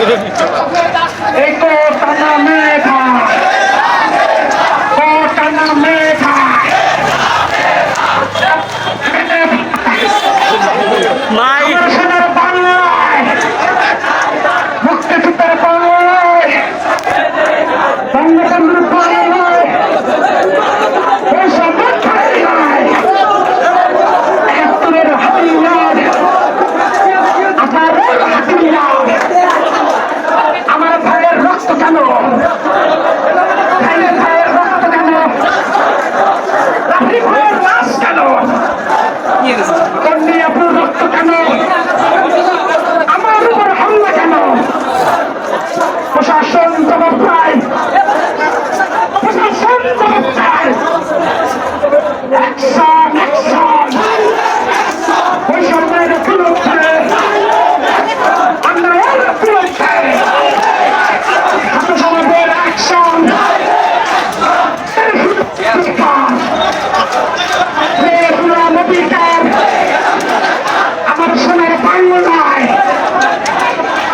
এই কোটানা মেধা কোটানা মেধা নাই সোনার বাংলায় মুক্তিযুদ্ধের বাংলায় বঙ্গবন্ধুর বাংলায় এইসব বাংলায় একাত্তরের হাতিয়ার আজাদের হাতিয়ার আমার ভাইয়ের রক্ত কেন ভাইয়ের রক্ত কেন রাফি ভাইয়ের লাশ কেন কন্যা আপনার রক্ত কেন আমার উপর হামলা কেন প্রশাসন জবাব চায় প্রশাসন জবাব চায় অ্যাকশন অ্যাকশন বৈষম্যের বিরুদ্ধে অন্যায়ের বিরুদ্ধে ছাত্র সমাজের অ্যাকশন আমার সোনার বাংলায়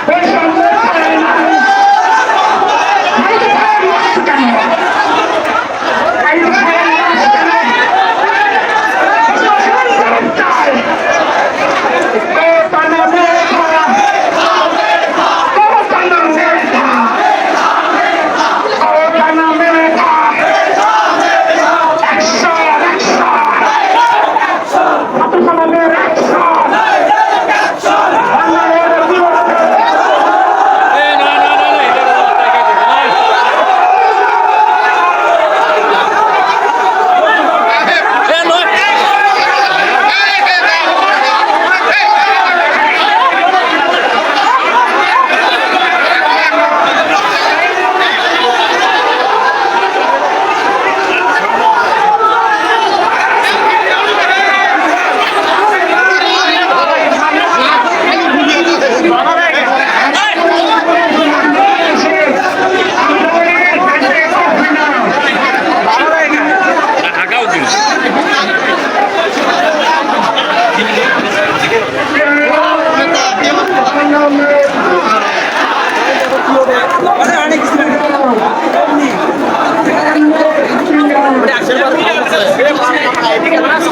বৈষম্য চায় না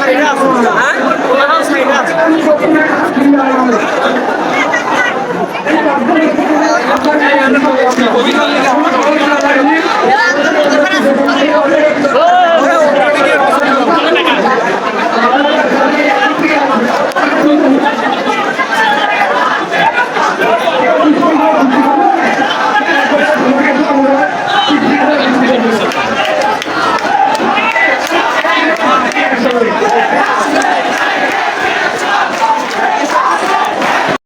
আশীর্বাদ